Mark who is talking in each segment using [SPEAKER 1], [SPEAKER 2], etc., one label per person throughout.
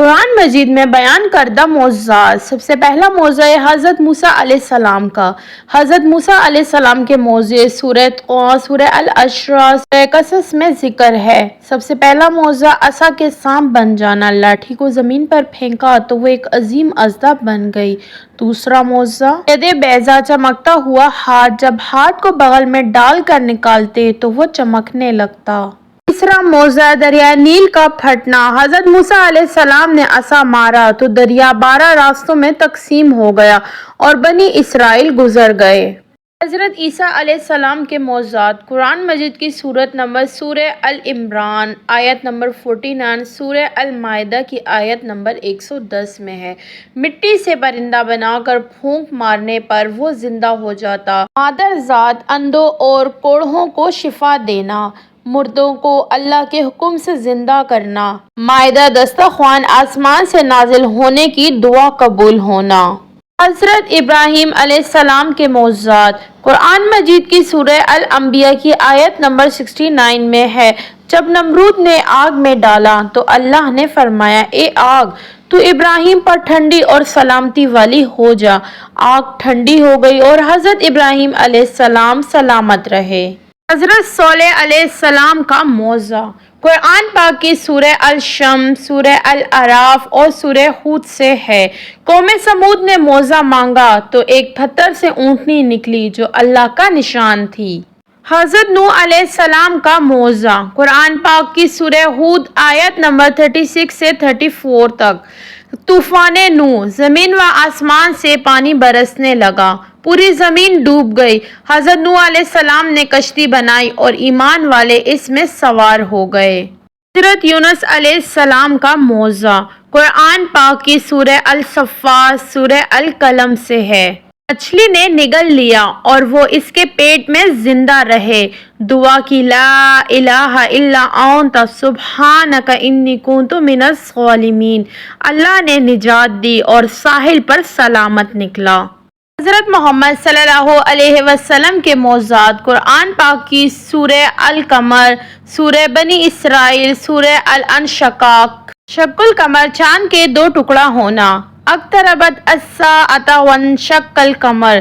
[SPEAKER 1] قرآن مجید میں بیان کردہ معجزات۔ سب سے پہلا معجزہ ہے حضرت موسیٰ علیہ السلام کا۔ حضرت موسیٰ علیہ السلام کے معجزے سورہ طٰہٰ، سورہ الاشراء، سورہ قصص میں ذکر ہے۔ سب سے پہلا معجزہ عصا کے سانپ بن جانا، لاٹھی کو زمین پر پھینکا تو وہ ایک عظیم اژدہا بن گئی۔ دوسرا معجزہ ید بیضاء، چمکتا ہوا ہاتھ، جب ہاتھ کو بغل میں ڈال کر نکالتے تو وہ چمکنے لگتا۔ تیسرا معجزہ دریائے نیل کا پھٹنا۔ حضرت موسیٰ علیہ السلام نے عصا مارا تو دریا 12 راستوں میں تقسیم ہو گیا اور بنی اسرائیل گزر گئے۔ حضرت عیسیٰ علیہ السلام کے معجزات۔ قرآن مجید کی سورت نمبر سورہ ال عمران آیت نمبر 49، سورہ المائدہ کی آیت نمبر 110 میں ہے۔ مٹی سے پرندہ بنا کر پھونک مارنے پر وہ زندہ ہو جاتا۔ مادر ذات اندھوں اور کوڑھوں کو شفا دینا، مردوں کو اللہ کے حکم سے زندہ کرنا، مائدہ دسترخوان آسمان سے نازل ہونے کی دعا قبول ہونا۔ حضرت ابراہیم علیہ السلام کے معجزات۔ قرآن مجید کی سورہ الانبیاء کی آیت نمبر 69 میں ہے، جب نمرود نے آگ میں ڈالا تو اللہ نے فرمایا، اے آگ تو ابراہیم پر ٹھنڈی اور سلامتی والی ہو جا۔ آگ ٹھنڈی ہو گئی اور حضرت ابراہیم علیہ السلام سلامت رہے۔ حضرت صالح علیہ السلام کا معجزہ۔ قرآن پاک کی سورہ الشمس، سورہ الاعراف اور سورہ ہود سے ہے۔ قوم سمود نے معجزہ مانگا تو ایک پتھر سے اونٹنی نکلی جو اللہ کا نشان تھی۔ حضرت نوح علیہ السلام کا معجزہ۔ قرآن پاک کی سورہ ہود آیت نمبر 36 سے 34 تک۔ طوفان نوح، زمین و آسمان سے پانی برسنے لگا، پوری زمین ڈوب گئی۔ حضرت نوح علیہ السلام نے کشتی بنائی اور ایمان والے اس میں سوار ہو گئے۔ حضرت یونس علیہ السلام کا معجزہ۔ قرآن پاک کی سورہ الصفات، سورہ القلم سے ہے۔ مچھلی نے نگل لیا اور وہ اس کے پیٹ میں زندہ رہے۔ دعا کی، لا الہ الا انت سبحانک انی کنت من الظالمین۔ اللہ نے نجات دی اور ساحل پر سلامت نکلا۔ حضرت محمد صلی اللہ علیہ وسلم کے معجزات۔ قرآن پاک کی سورہ القمر، سورہ بنی اسرائیل، سورہ الانشقاق۔ شق القمر، چاند کے 2 ٹکڑا ہونا۔ اقتربت الساعۃ وانشق القمر،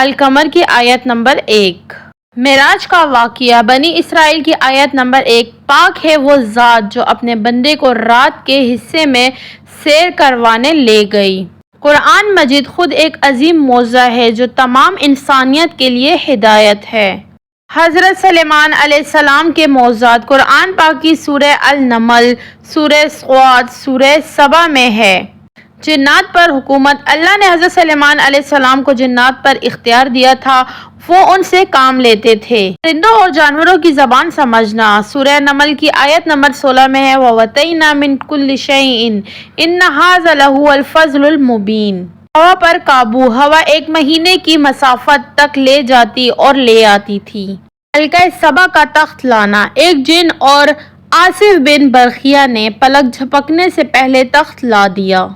[SPEAKER 1] القمر کی آیت نمبر 1۔ معراج کا واقعہ، بنی اسرائیل کی آیت نمبر 1۔ پاک ہے وہ ذات جو اپنے بندے کو رات کے حصے میں سیر کروانے لے گئی۔ قرآن مجید خود ایک عظیم معجزہ ہے جو تمام انسانیت کے لیے ہدایت ہے۔ حضرت سلیمان علیہ السلام کے معجزات۔ قرآن پاک کی سورہ النمل، سورہ صاد، سورہ سبا میں ہے۔ جنات پر حکومت۔ اللہ نے حضرت سلیمان علیہ السلام کو جنات پر اختیار دیا تھا، وہ ان سے کام لیتے تھے۔ پرندوں اور جانوروں کی زبان سمجھنا۔ سورہ نمل کی آیت نمبر 16 میں ہے، وَوَتَيْنَا مِن كُلِّ شَيْءٍ إِنَّ هَٰذَا لَهُوَ الْفَضْلُ الْمُبِينُ۔ ہوا پر قابو۔ ہوا 1 مہینے کی مسافت تک لے جاتی اور لے آتی تھی۔ ملکہ سبا کا تخت لانا۔ ایک جن اور آصف بن برقیہ نے پلک جھپکنے سے پہلے تخت لا دیا۔